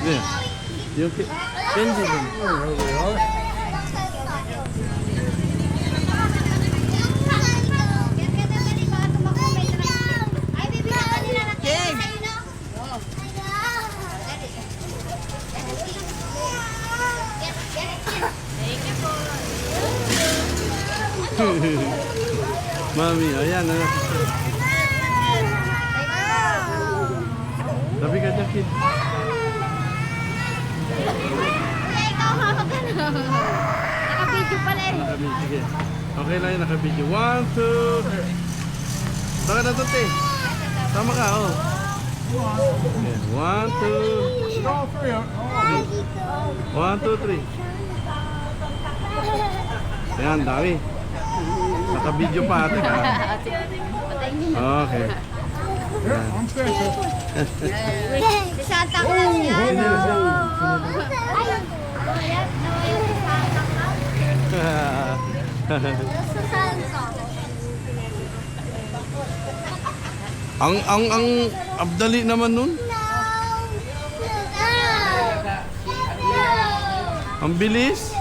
Yeah. Yung candy din. Mami, ayan na. Sabi ka dyan, kid. Naka-video pala eh. Naka-video, sige. Okay lang yun, naka-video. 1, 2, 3. Baka na ito, Tama ka, oh. Okay. 1, 2, 3. 1, 2, 3. Ayan, dami. Naka-video pa, ate ka. Okay. Ayan. Si Santa Claus yan. Ang abdali naman nun. Ang bilis.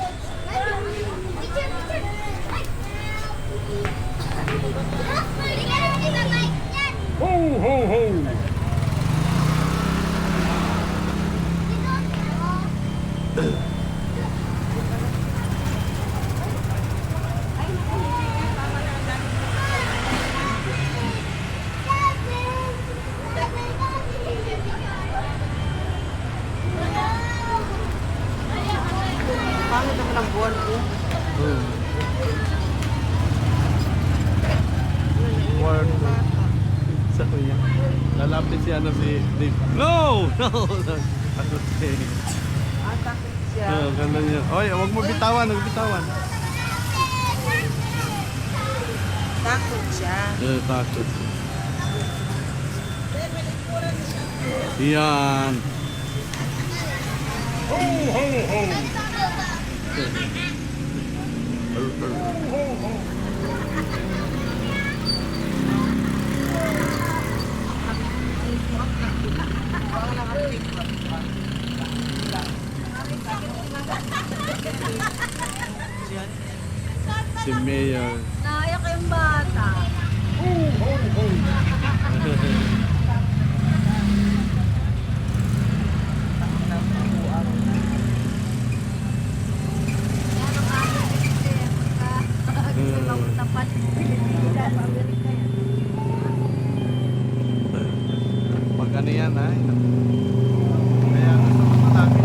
Ho ho ho. Pangit naman ang buwan ko. Word. Sa kuya. Lalapit si ano si Dave. No! No! Takot siya. Takot siya. Oo, ganda niya. Oy, huwag mo bitawan, huwag bitawan. Takot siya. Takot. Yan. Ho, ho, ho. Si Mayor. Naiyak yung bata. Pag ano yan, ay. Kaya gusto mo malaki.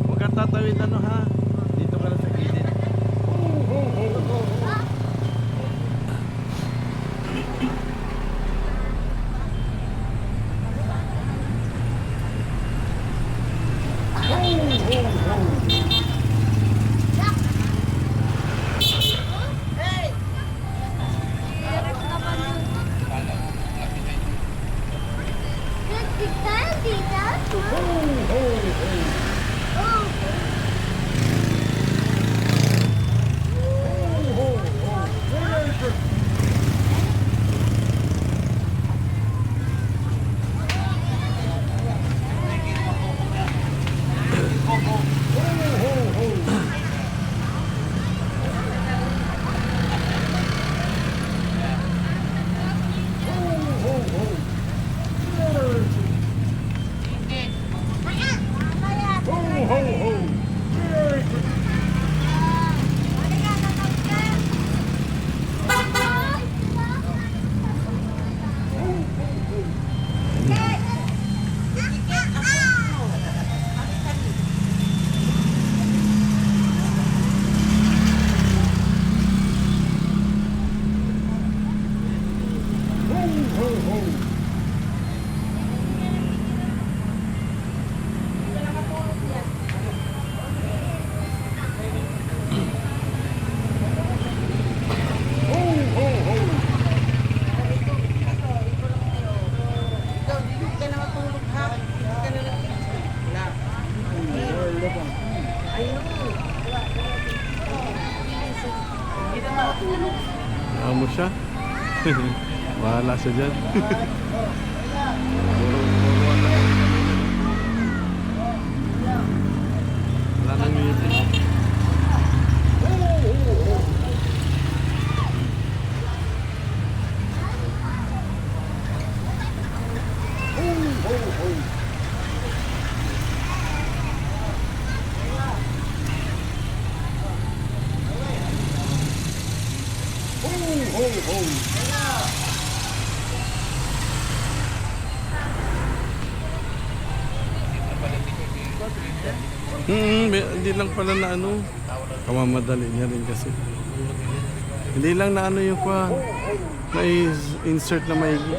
Huwag kang tatawid ano ha. Dito ka lang sa gilid. Amo siya. Bahala siya dyan. Puro Hindi lang pala na ano. Kamamadali niya rin kasi. Hindi lang na ano yung pa. May insert na maigi.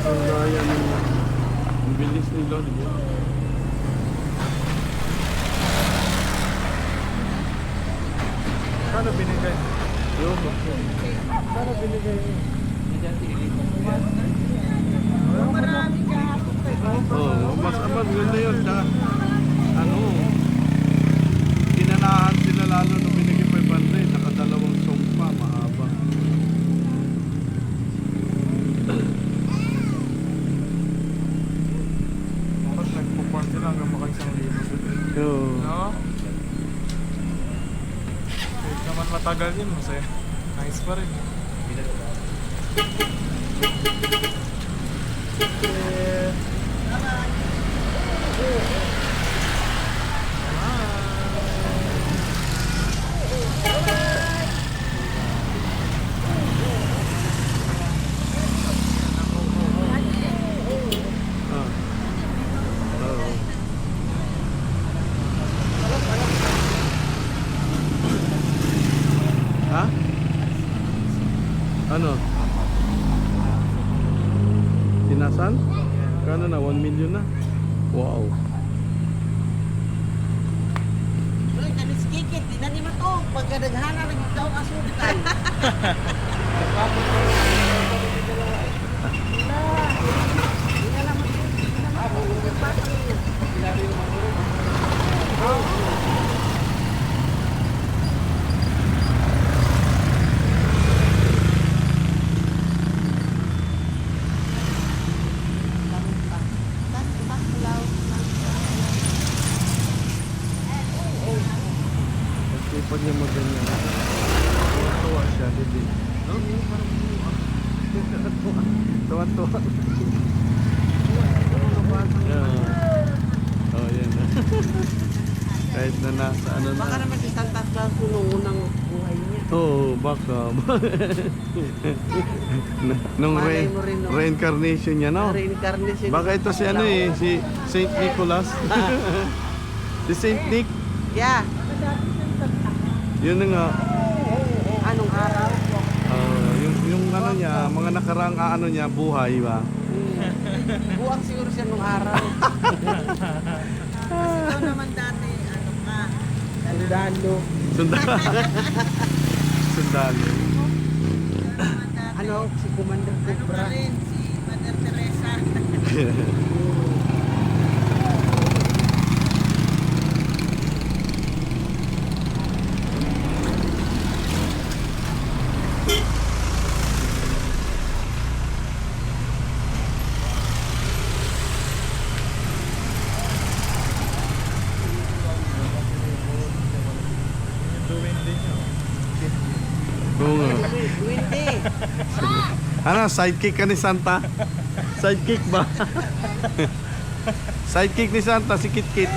Ang gaya nila. Ang bilis nila, di ba? Kano binigay? Yo, bakit? Kano binigay niyo? Oo, mas ganda yun. Tsaka, ano, ginanahan sila lalo nung binigay 500. Nakadalawang song pa, mahaba. Tapos nagpupuan sila hanggang maka 1,000. Yo. No? Kahit naman matagal yun, masaya. Nice pa rin. Ah. Oo. Ha? Ano? Tinasan? Kano na? 1 million na? Wow. Uy, kanis kikit. Di na ni matog. Pagkadaghana rin ikaw asukal. Kasi pag niya maganyan. Tuwa siya, hindi. No? Tuwa-tuwa. Yeah. Oh, yan. Kahit na nasa ano na. Baka naman si Santa Claus nung unang buhay niya. Oo, baka. Nung Malay mo rin, no? reincarnation niya, no? Reincarnation. Baka ito si ano eh, si Saint Nicholas. Si Saint Nick. Yeah. Yun na nga. Anong araw? Yung ano niya, mga nakaraang ano niya, buhay ba? Buwang siguro siya nung araw. Ikaw naman dati, ano ka? Sundalo. Sundalo. Sundalo. Ano? Si Commander Cobra. Si Mother Teresa. Doing din yun. Oo nga. Windy. Ano, sidekick ka ni Santa? Sidekick ba? Sidekick ni Santa, si Kit Kit.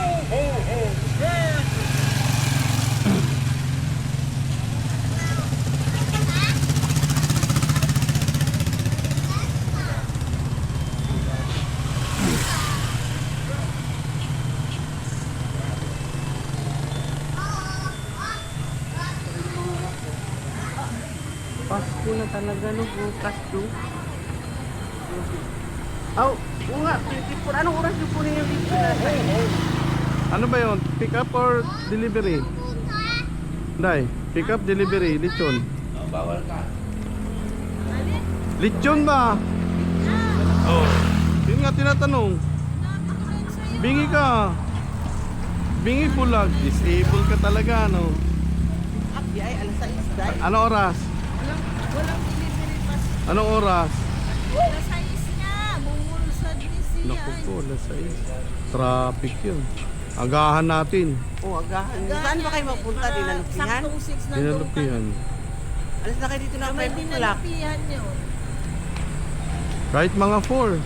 Pasko na talaga no, bukas do. Oh, nga, 24. Anong oras yung kunin yung video natin? Ano ba yun? Pick up or delivery? Day, pick up, delivery, lechon. Bawal ka. Lechon ba? Oh. Yun nga tinatanong. Bingi ka. Bingi bulag. Disable ka talaga, no? Abi ay alas 6 day. Ano oras? Walang delivery pa. Anong oras? Alas 6 nga. Bumulsad ni siya. Naku po, alas 6. Traffic yun. Agahan natin. O, agahan. Saan ba kayo magpunta? Dinalupihan? Saktong 6 na Dinalupihan. Alas na kayo dito na May 5 o'clock. dinalupihan niyo. Kahit mga 4.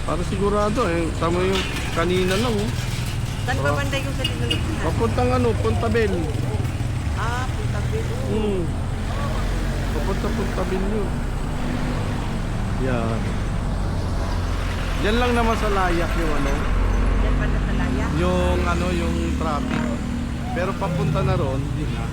Para sigurado eh. Tama yung kanina lang oh. Saan ba banda yung sa dinalupihan? Papuntang ano, Puntabel. Ah, punta dito. Papunta Puntabel yun. Yan. Yan lang naman sa layak yung ano. Yan ba na talaya? Yung ano, yung traffic. Pero papunta na ron, hindi na.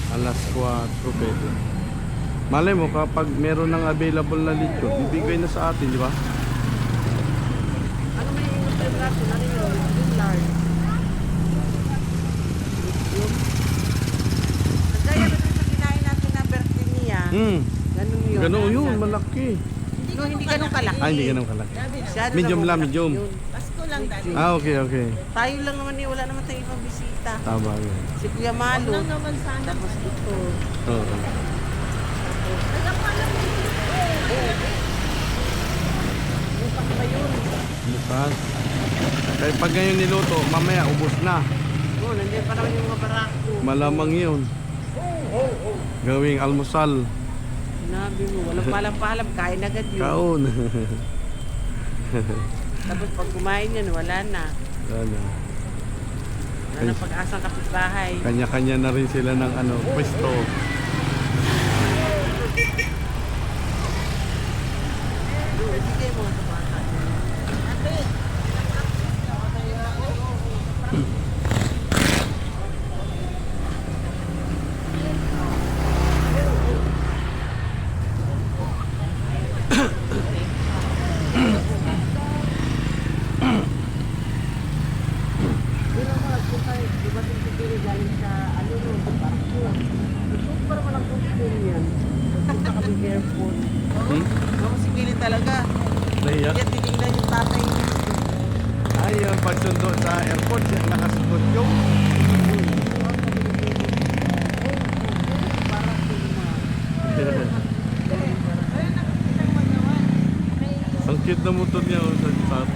Alas 4 pwede. Malay mo kapag meron ng available na lechon, ibigay na sa atin, di ba? Ano may yung braso? Ano yun? Yung large. Yung? Kagaya ba sa kinain natin na Bertinia? Ganun yun. Ganun yun, malaki. No, hindi ganun kalaki. Ah, hindi ganun kalaki. Masyado Medium lang, malaki medium. yun. Pasko lang dali. Ah, okay, okay. Tayo lang naman eh, wala naman tayong ibang bisita. Tama yun. Si Kuya Malo. Lang naman sana. Tapos ito. Oo. Bukas pa yun. Bukas. Kaya pag ngayon niluto, mamaya ubos na. Oh, nandiyan pa naman yung mga barako. Malamang yun. Gawing almusal. Sinabi mo, walang palam-palam, kain agad yun. Kaon. Tapos pag kumain yan, wala na. Ano, Wala na pag-asang kapitbahay. kanya-kanya na rin sila ng ano, pwesto. Ibigay mo sa bata. Hmm? Mamasigilin talaga. Naiyak. Kaya tinignan yung tatay. Ay, yung pagsundo sa airport, siya nakasuot yung. Ang cute na motor niya oh, sa top.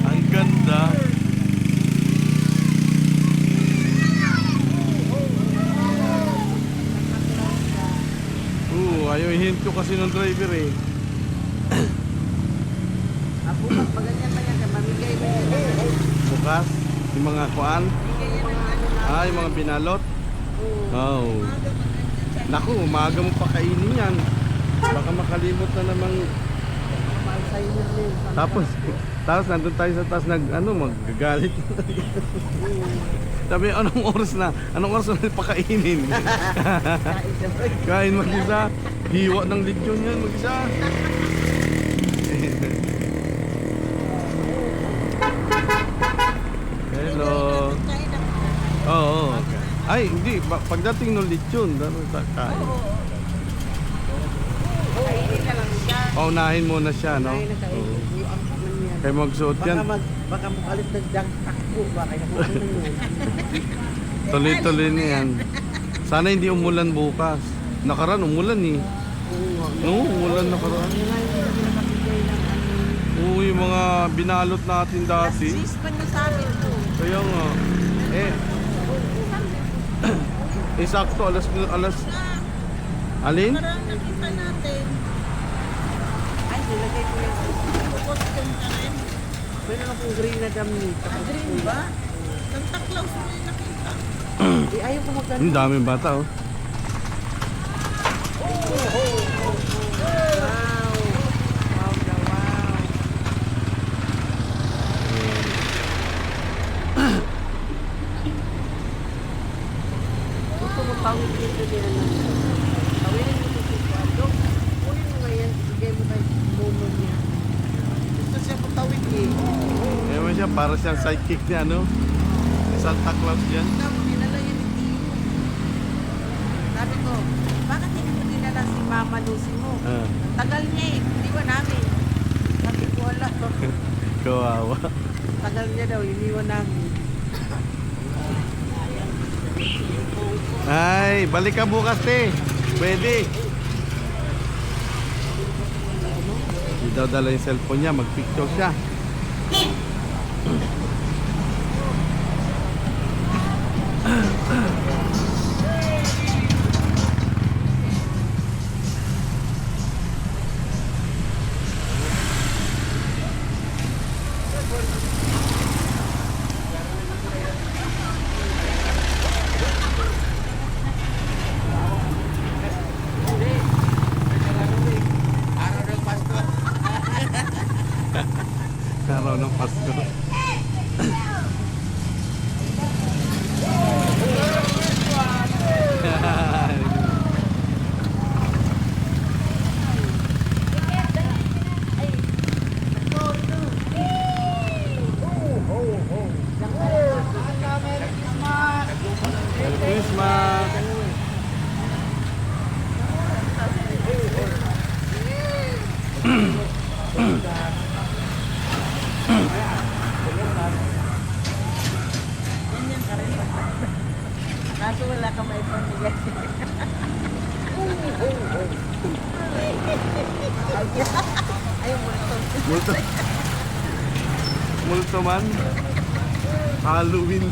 Ang ganda. Ayaw ihinto kasi ng driver eh. Bukas, pag ganyan pa yan, mamigay mo yan. Bukas, yung mga kuan. Mamigay yan ng ano na. Yung mga binalot. Oh. Naku, umaga mo pa kainin yan. Baka makalimot na namang. Alzheimer na yun. Tapos nandun tayo sa taas magagalit. Sabi, anong oras na pakainin? Kain mag-isa. Hiwa ng lechon yan mag-isa. Hello. Oo. Okay. Ay, hindi. Pagdating ng lechon, dapat kain. Kainin na lang siya. Paunahin muna siya, no? Kainin na kainin. Oo. Ang kaman yan. Kaya magsuot yan. Baka makalit ng takbo. Baka nakuha na yun. Tuloy-tuloy na yan. Sana hindi umulan bukas. Nakaraan umulan eh. No, umulan nakaraan. Yung nga yung nakabigay ng ano. Oo, yung mga binalot natin dati. Sis pa niya sa amin to. Kaya nga. Sakto, alas. Alin? Parang nakita natin. Ay, nilagay ko yan. Costume ka rin. Meron akong green na damit. Green ba? Santa Claus mo yung nakita. Ayaw ko magkano. Ang daming bata oh. Wow. Wow na wow. Gusto mo pawin dito din ano. Pawinin mo dito sa adok. Kunin mo ngayon. Ibigay mo tayo momo niya. Gusto siya patawid eh. Kaya mo siya, para siyang sidekick niya, no? Santa Claus yan. Ikaw, dinala yan ni Tio. Sabi ko, bakit hindi mo dinala si Mama Lucy mo? Ah, Tagal niya eh. Hindi ba namin? Sabi ko, wala. kawawa. tagal niya daw, iniwan namin. Ay, balik ka bukas, te. Pwede. Hindi daw dala yung cellphone niya, magpicture siya. Araw ng Pasko. Merry Christmas! Kaso wala ka may pamigay. Ayaw mo ito. Multo. Multo man. Halloween.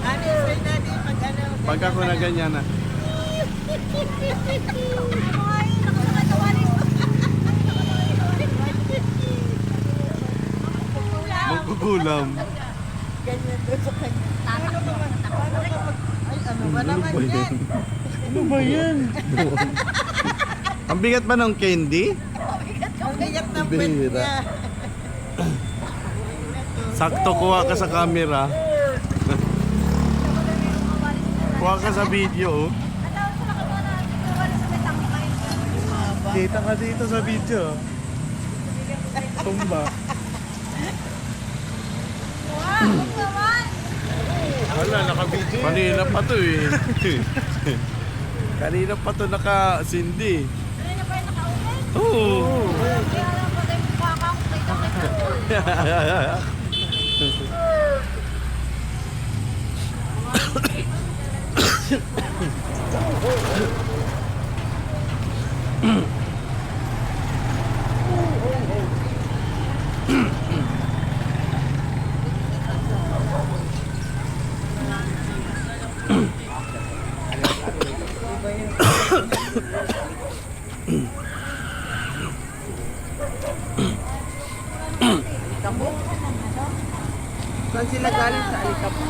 Ano yung daddy pag ano? Pag ako na ganyan na. Magkukulam. Ganyan doon sa kanya. Ay, ano ba naman yan? Ano ba yan? Ang bigat ba ng candy? Ang bigat ng pet Bihira. niya. Sakto kuha ka sa camera. Kuha ka sa video. Oh. Kita ka dito sa video. Tumba. Wala, naka-video. Kanina pa to eh. Kanina pa to naka-Cindy. Kanina pa yung nakaulit? Oo. Kaya lang pa tayo mukha ka, kita-kita. Saan sila galing sa Alicapa?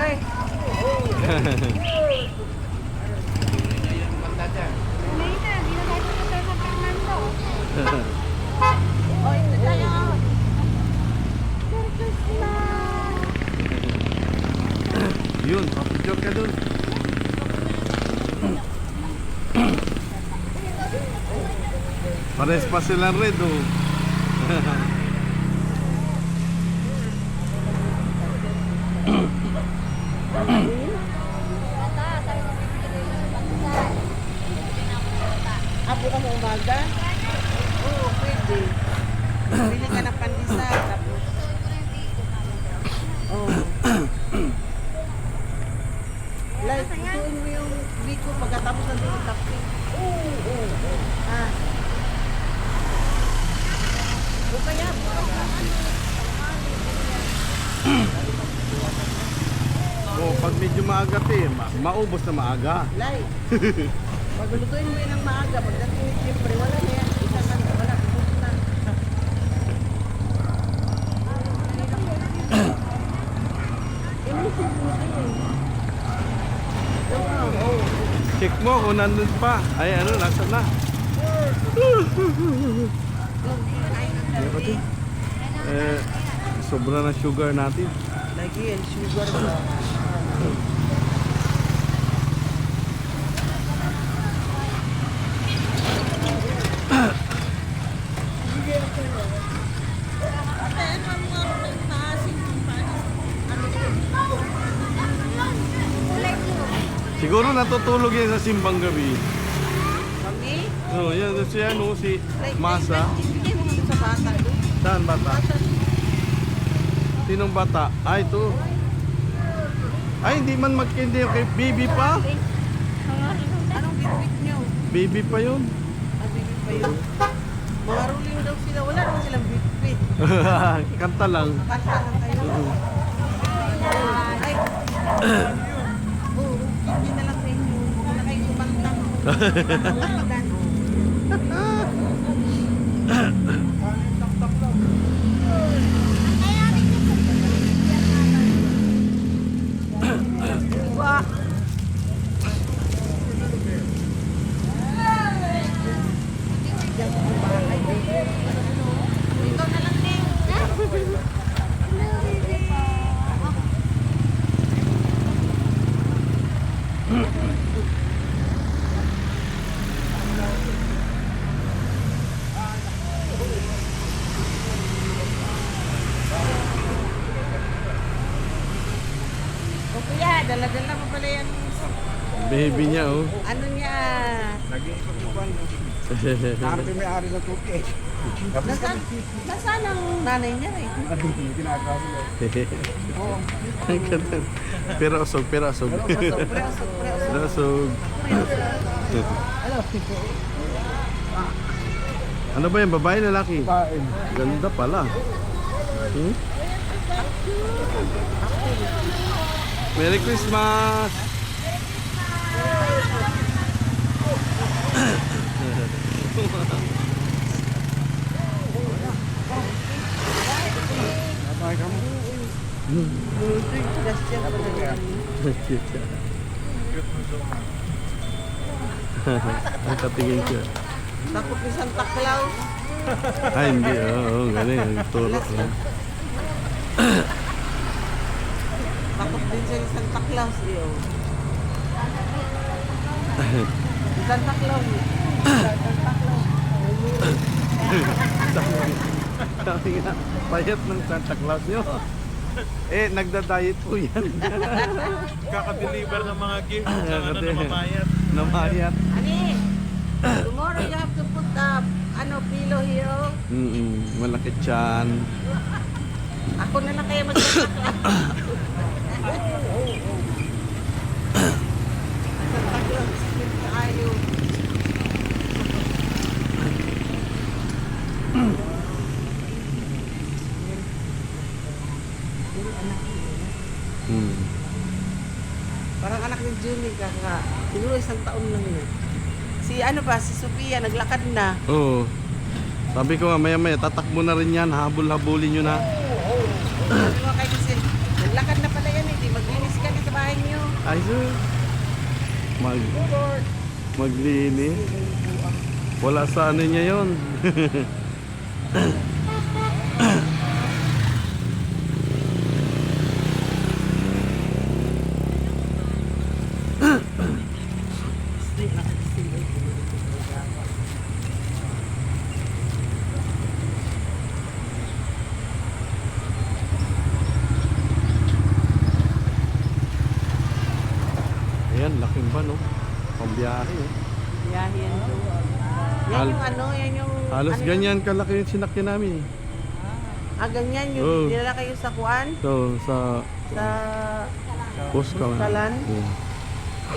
Ay! Later, di na tayo pupunta sa Fernando. Oh, ito tayo. Merry Christmas! Yun, papicture ka dun. Pares pa silang red oh. Abo ka mo umaga? Oo, pwede. Bili ka ng pandisa, tapos... Oo. Like, ituin mo yung biko pagkatapos ng doon kape. Oo. Ah. O kaya, Oh, pag medyo maaga te, maubos na maaga. like. Paglutuin mo yun ng maaga, pagdating ni Siyempre, wala na yan. Isa na, wala. Ubus na. Check mo kung nandun pa. Ay ano, nasa na. Sobra na sugar natin. Lagi yan, sugar ba? Siguro natutulog yan sa simbang gabi. Kami? Oh, yan si ano, si Masa. Ibigay mo kami sa bata doon. Saan bata? Sinong bata? Ay, ito. Ay, hindi man magkindi kay baby pa. Anong bitbit niyo? Baby pa yun. Bibi pa yun. Mga ruling daw sila. Wala naman silang bitbit. Kanta lang. Kanta lang kayo. Ay. Oo, hindi na lang sa inyo. Huwag na kayo kumanta. Wah. Ikaw na lang din. O kuya, dala-dala mo pala yan. Baby niya, oh. Ano niya? Nakarating may-ari ng tuke. Nasaan ang nanay niya eh? Ginagawa nila. Ang ganda. Pero asog, pero asog. Pero asog. Ano ba yan? Babae, lalaki? Pain. Ganda pala. Hmm? Merry Christmas! Sabay ka mo. Ang Nakatingin siya. Takot ni Santa Claus. Ay, hindi. Oo, ganun. Tulog. Takot din siya ni Santa Claus. Eh, oh. Si Santa Claus. Sabi nga, payat ng Santa Claus nyo. Eh, nagda-diet po yan. Kaka-deliver ng mga gift. Kaya na namamayat. Namayat. Ani, tomorrow you have to put pillow here. Malaki tiyan. Ako na lang kaya mag-Santa Claus. Santa Claus, ayaw. Parang anak ni Juni siguro isang taon lang yun. Si Sophia, naglakad na. Oo. Sabi ko nga, maya-maya, tatakbo na rin yan. Habol-habulin nyo na. Sabi mo kay kasi, naglakad na pala yan eh. Di maglinis ka na sa bahay niyo. Ay, sir. Maglinis. Wala sa ano niya yun. Ayan, laking van, no? Pambiyahe, eh. Biyahe yan doon. Yan yung yan yung... Halos ano ganyan kalaki yung sinakyan namin, eh. Ganyan yung Oo. dinala kayo sa kuan? So, sa Sa... Puskalan. Puskalan?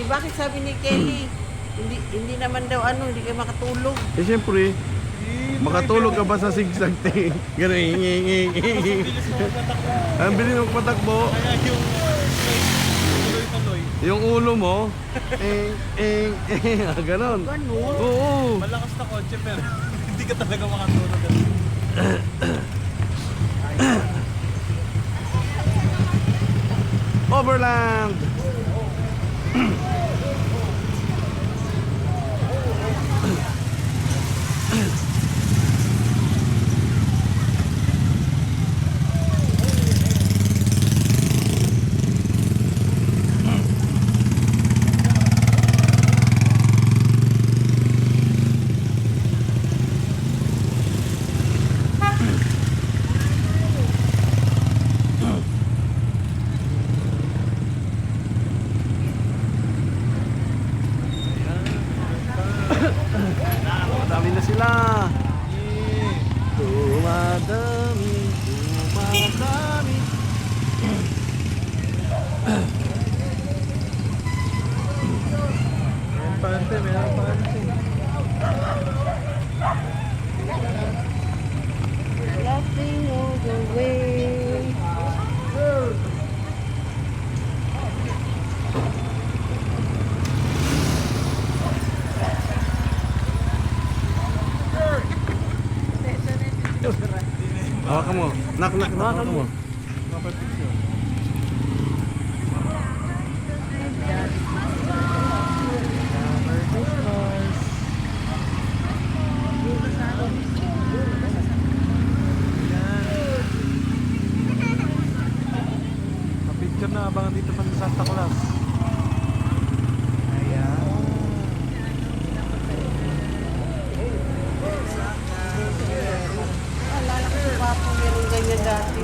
Bakit sabi ni Kelly, hindi naman daw hindi kayo makatulog. Eh, siyempre, makatulog ka ba sa sigsag, te? Ganun, ang bilis mo patakbo. Kaya yung tuloy-tuloy. Yung ulo mo, ganon. Ganun? Oo. Malakas na kotse pero hindi ka talaga makatulog. Overland! Sasali na sila. Dumadami, dumadami. Meron pa ante, meron pa ante. Laughing all the way. Hawakan mo. Nak, hawakan mo. Merry Christmas. Picture na abangan dito pa sa Santa Claus. Ayan. Alala ko sa papo, meron ganyan dati.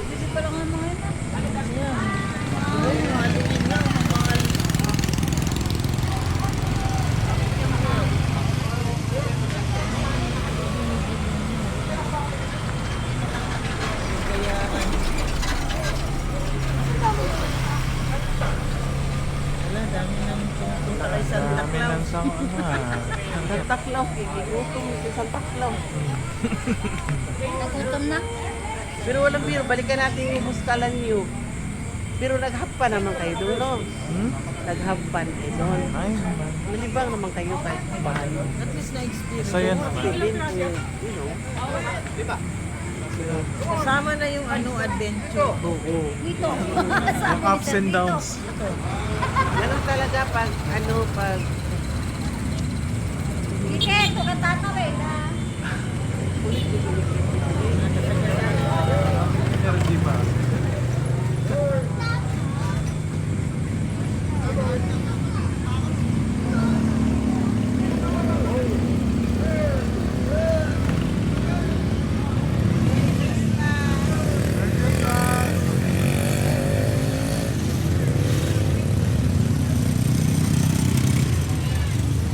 Hindi pa lang ang mga ina. Dami ng sama. Santa Claus, gigutom si Santa Claus. Nagutom na. Pero walang biro, balikan natin yung Buskalan New. Pero naghappan naman kayo doon, no? Naghappan kayo doon. Ay, naman. Malibang naman kayo kahit paano. At least na-experience. Masaya naman. Feeling ko, you know. Kasama na yung adventure. Oo. Dito. Yung ups and downs. Ganun talaga pag, pag Ike, ito ka tatawid ha. Energy pa.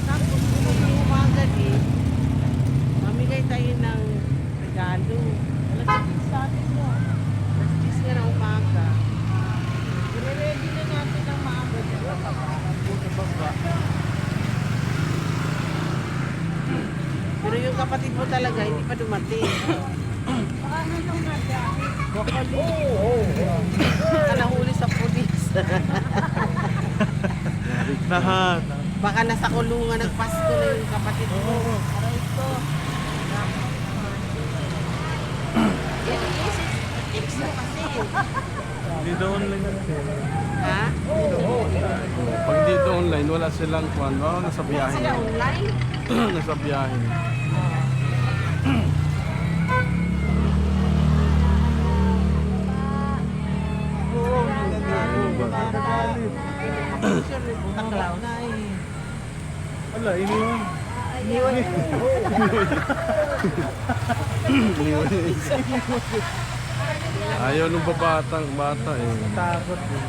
tapos kung umaga din, mamigay tayo ng regalo. Alas 10 nga na umaga. Ready na natin ang maaga. Pero yung kapatid mo talaga, hindi pa dumating. Baka nahuli sa pulis. Nahan. Baka nasa kulungan nagpasko na yung kapatid mo. Aray ko. Text mo kasi. Hindi doon lang natin. Ha? Pag dito online, wala silang kwan. Oh, nasa biyahe. Sila online? Nasa biyahe. Sure, Santa Claus. Wala, iniwan. Ayaw nung bata eh. Takot eh.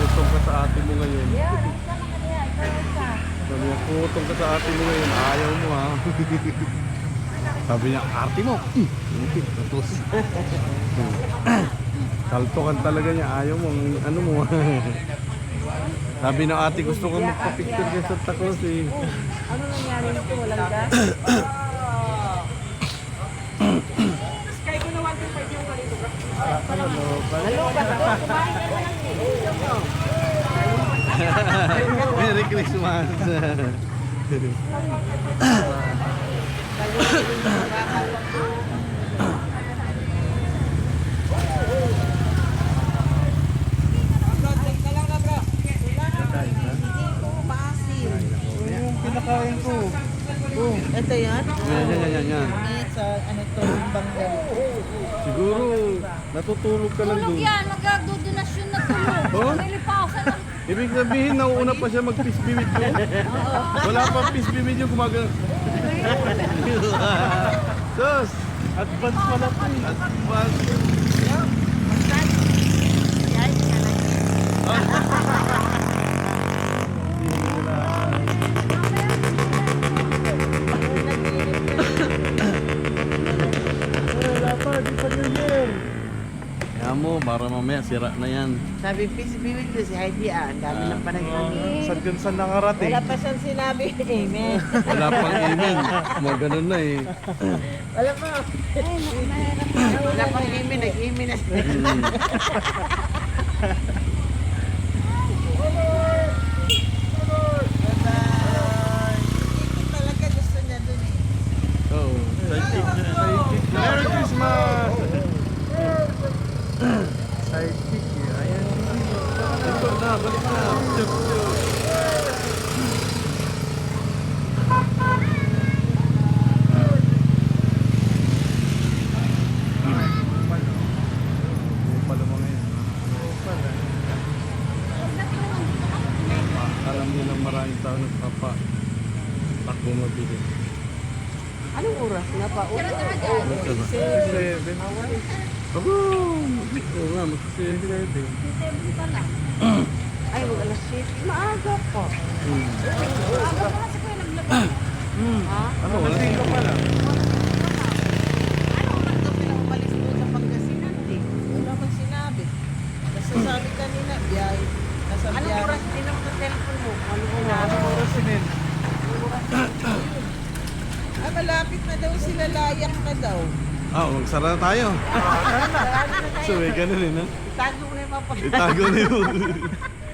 Kutong ka sa ate mo ngayon. Sabi niya, kutong ka sa ate mo ngayon. Ayaw mo ha. Sabi niya, ate mo. Tapos. Kaltokan talaga niya. Ayaw mo. Ano mo. Sabi ng ate, gusto ko magpa-picture kay Santa Claus eh. Ano nangyari nito? Walang gas? Hello, ba? Kumain ka na lang eh. Merry Christmas. Pinakain ko. Ito yan? Yan. Sa to, yung bangga. Siguro, natutulog ka lang Tulog doon. yan, magdodonasyon na tulog. Oh? Bumili pa ako sa Ibig sabihin, nauuna pa siya mag-peace be with you. Wala pa peace be with you, gumagano. Sus! Advance pala po eh. Advance. Wala pa, di pa New Year. Kaya mo, para mamaya sira na yan. Sabi, peace be with you si Heidi Ang dami ng panagiging. Saan kung saan nakarating? Wala pa siyang sinabi. Amen. Wala pang amen. Mga ganun na eh. Wala pa. Ay, naku, mahirap na. Wala pang amen. Nag-amen na siya. Talaga gusto niya dun eh. Oo. Sidekick. Merry Christmas! Sidekick eh. Ayan. Ito na, balik na. Chuk, chuk. Pala mga yan. Alam niyo lang maraming tao nagpapa takbo mabili. Anong oras na pa? Ito ba? 7. Abo! Oo nga, mag-7. Ay, wag alas 7. Maaga pa. Maaga pa kasi kayo naglabas. Ha? Ano, wala Sino pala? Ano oras ka pala umalis doon sa Pangasinan? Wala mang sinabi. Basta sabi kanina, biyahe. Anong oras din ang telepon mo? Anong oras? Anong oras sinin? Ay, malapit na daw sila. Layak na daw. Ah, magsara na tayo. Marami na tayo. So, may ganun eh, no? Itago na yung mga pag- Itago na yun.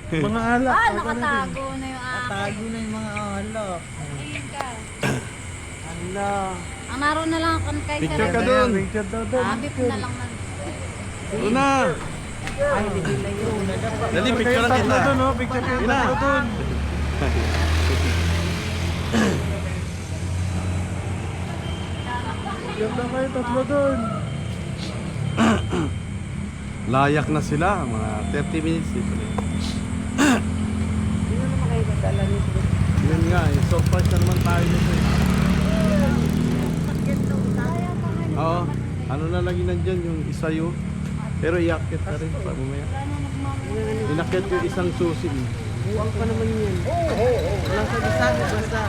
Mga alak. Ah, nakatago na yung akin. Tago na yung mga alak. Ayun ka. Ala. Ang naroon na lang ako kay Picture ka Sarap. doon. Picture daw doon. Abip na lang man. Ito na. Ay, hindi nila yun. Dali, picture lang kita. Doon, oh. Picture kayo Ina. tatlo doon. Picture lang kayo tatlo doon. Layak na sila, mga 30 minutes dito. Hindi na naman kayo dadala nito. Yun nga, eh. So far na naman tayo nito eh. Oo, ano na lagi nandyan yung isayo. Pero iakit na rin pa mamaya. Inakit yung isang susi. eh. Buwang pa naman yun. Wala sabi-sabi, basta.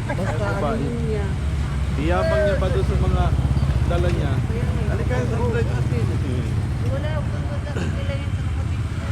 Basta Diba, ano yun niya. iyabang niya ba doon sa mga dala niya? Halika, sa drive natin. Wala, kung wala sila yun sa kapatid ko.